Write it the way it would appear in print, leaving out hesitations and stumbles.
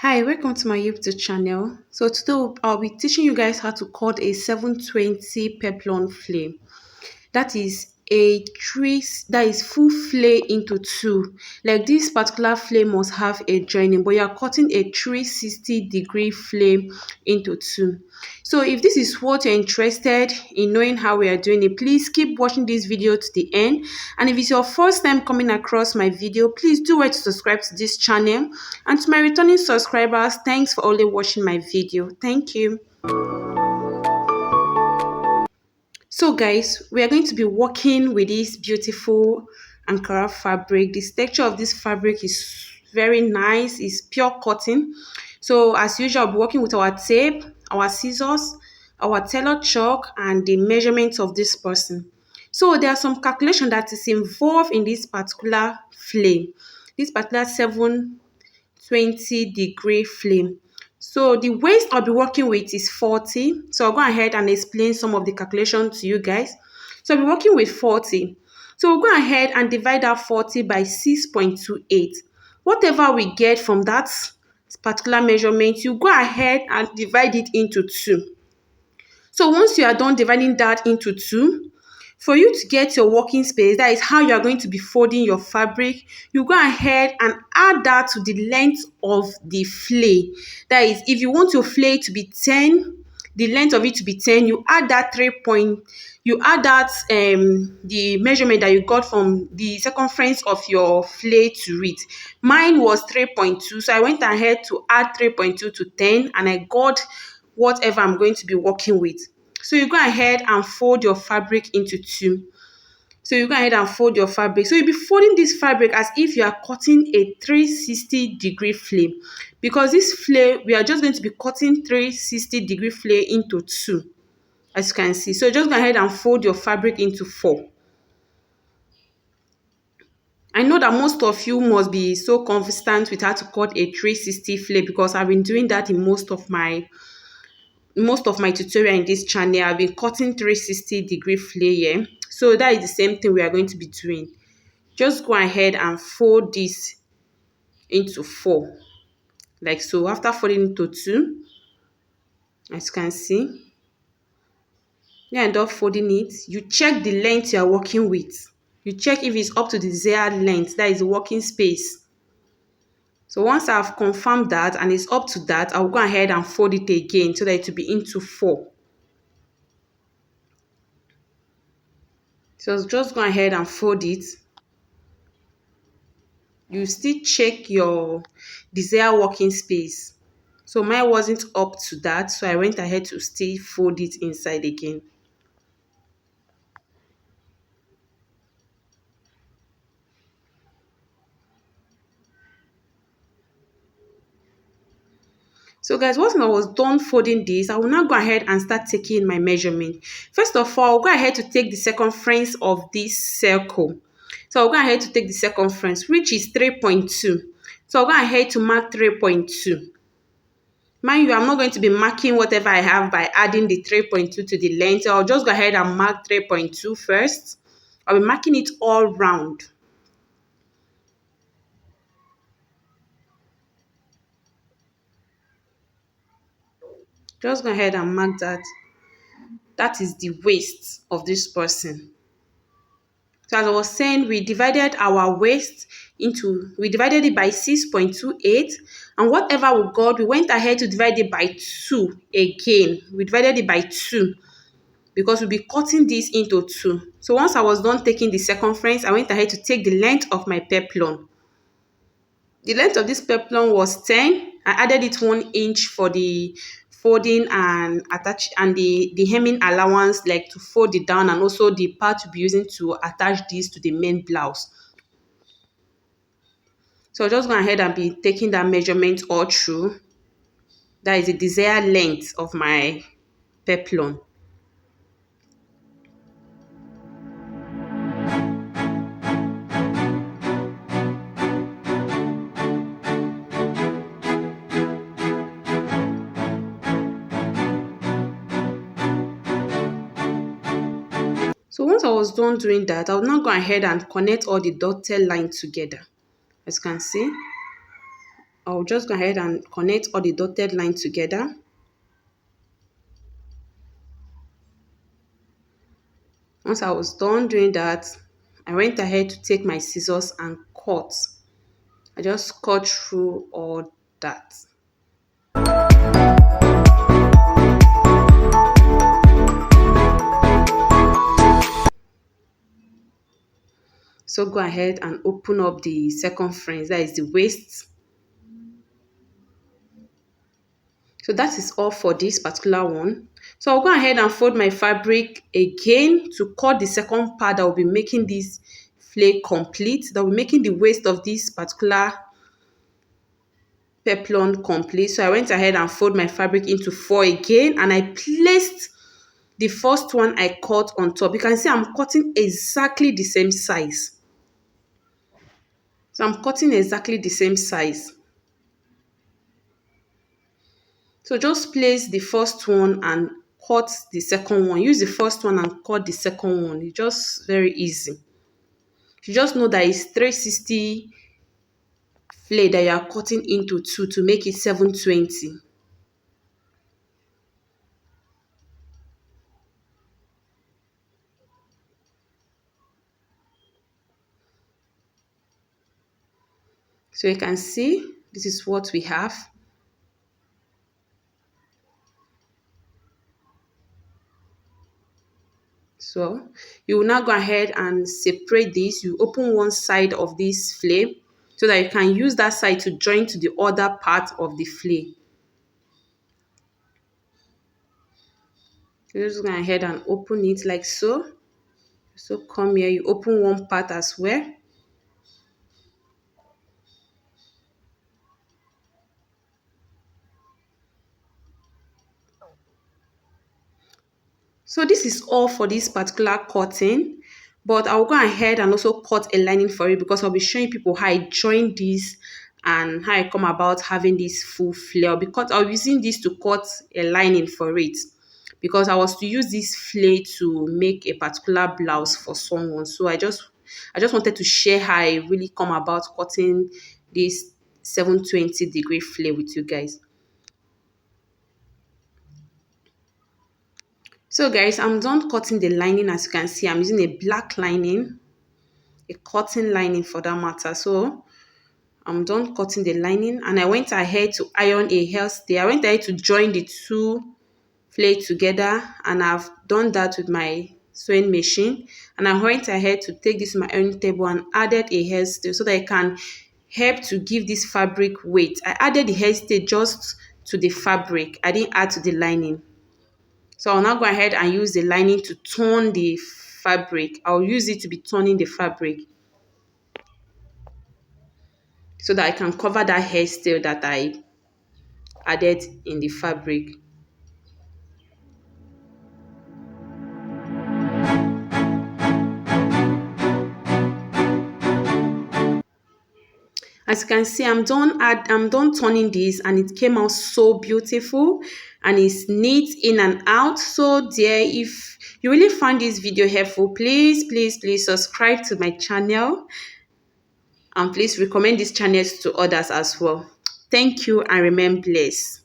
Hi, welcome to my YouTube channel. So today I'll be teaching you guys how to cut a 720 peplon flame. That is a three that is full flame into two. Like this particular flame must have a joining, but you are cutting a 360-degree flame into two. So if this is what you're interested in knowing how we are doing it, please keep watching this video to the end. And if it's your first time coming across my video, please do wait to subscribe to this channel. And to my returning subscribers, thanks for only watching my video. Thank you. So guys, we are going to be working with this beautiful Ankara fabric. The texture of this fabric is very nice. It's pure cotton. So as usual, I'll be working with our tape, our scissors, our tailor chalk, and the measurements of this person. So there are some calculation that is involved in this particular flame. This particular 720-degree flame. So the waist I'll be working with is 40. So I'll go ahead and explain some of the calculations to you guys. So I'll be working with 40. So we'll go ahead and divide that 40 by 6.28. Whatever we get from that particular measurement, you go ahead and divide it into 2. So once you are done dividing that into 2, for you to get your working space, that is how you are going to be folding your fabric, you go ahead and add that to the length of the flay. That is, if you want your flay to be 10, the length of it to be 10, you add that the measurement that you got from the circumference of your flay to it. Mine was 3.2, so I went ahead to add 3.2 to 10, and I got whatever I'm going to be working with. So you go ahead and fold your fabric into 2. So you go ahead and fold your fabric. So you'll be folding this fabric as if you are cutting a 360-degree flame. Because this flame, we are just going to be cutting 360-degree flame into 2, as you can see. So just go ahead and fold your fabric into 4. I know that most of you must be so confident with how to cut a 360 flame, because I've been doing that in most of my tutorial in this channel. I've been cutting 360-degree flare. So that is the same thing we are going to be doing. Just go ahead and fold this into 4, like so. After folding into 2, as you can see, you end up folding it. You check the length you are working with. You check if it's up to the desired length, that is the working space. So once I've confirmed that and it's up to that, I'll go ahead and fold it again so that it will be into 4. So just go ahead and fold it. You still check your desired working space. So mine wasn't up to that, so I went ahead to still fold it inside again. So guys, once I was done folding this, I will now go ahead and start taking my measurement. First of all, I'll go ahead to take the circumference of this circle. So I'll go ahead to take the circumference, which is 3.2. So I'll go ahead to mark 3.2. Mind you, I'm not going to be marking whatever I have by adding the 3.2 to the length. So I'll just go ahead and mark 3.2 first. I'll be marking it all round. Just go ahead and mark that. That is the waist of this person. So as I was saying, we divided it by 6.28, and whatever we got, we went ahead to divide it by 2 again. We divided it by 2 because we'll be cutting this into 2. So once I was done taking the circumference, I went ahead to take the length of my peplum. The length of this peplum was 10. I added it 1 inch for the folding and the hemming allowance, like to fold it down, and also the part to be using to attach this to the main blouse. So just go ahead and be taking that measurement all through. That is the desired length of my peplum. So once I was done doing that, I'll now go ahead and connect all the dotted lines together. As you can see, I'll just go ahead and connect all the dotted line together. Once I was done doing that, I went ahead to take my scissors and cut. I just cut through all that. So go ahead and open up the second fringe, that is the waist. So that is all for this particular one. So I'll go ahead and fold my fabric again to cut the second part that will be making this flake complete, that will be making the waist of this particular peplum complete. So I went ahead and fold my fabric into 4 again, and I placed the first one I cut on top. You can see I'm cutting exactly the same size. So I'm cutting exactly the same size. So just place the first one and cut the second one. Use the first one and cut the second one. It's just very easy. You just know that it's 360 flay that you are cutting into 2 to make it 720. So you can see this is what we have. So you will now go ahead and separate this. You open one side of this flay so that you can use that side to join to the other part of the flay. So just go ahead and open it like so. So come here, you open one part as well. So this is all for this particular cutting, but I'll go ahead and also cut a lining for it because I'll be showing people how I join this and how I come about having this full flare, because I'll be using this to cut a lining for it, because I was to use this flare to make a particular blouse for someone. So I just wanted to share how I really come about cutting this 720-degree flare with you guys. So guys, I'm done cutting the lining. As you can see, I'm using a black lining, a cotton lining for that matter. So I'm done cutting the lining, and I went ahead to iron a hairstay. I went ahead to join the two flay together, and I've done that with my sewing machine. And I went ahead to take this to my ironing table and added a hairstay so that I can help to give this fabric weight. I added the hairstay just to the fabric. I didn't add to the lining. So I'll now go ahead and use the lining to turn the fabric. I'll use it to be turning the fabric so that I can cover that hairstyle that I added in the fabric. As you can see, I'm done turning this, and it came out so beautiful and it's neat in and out. So dear, if you really found this video helpful, please subscribe to my channel, and please recommend these channels to others as well. Thank you and remain blessed.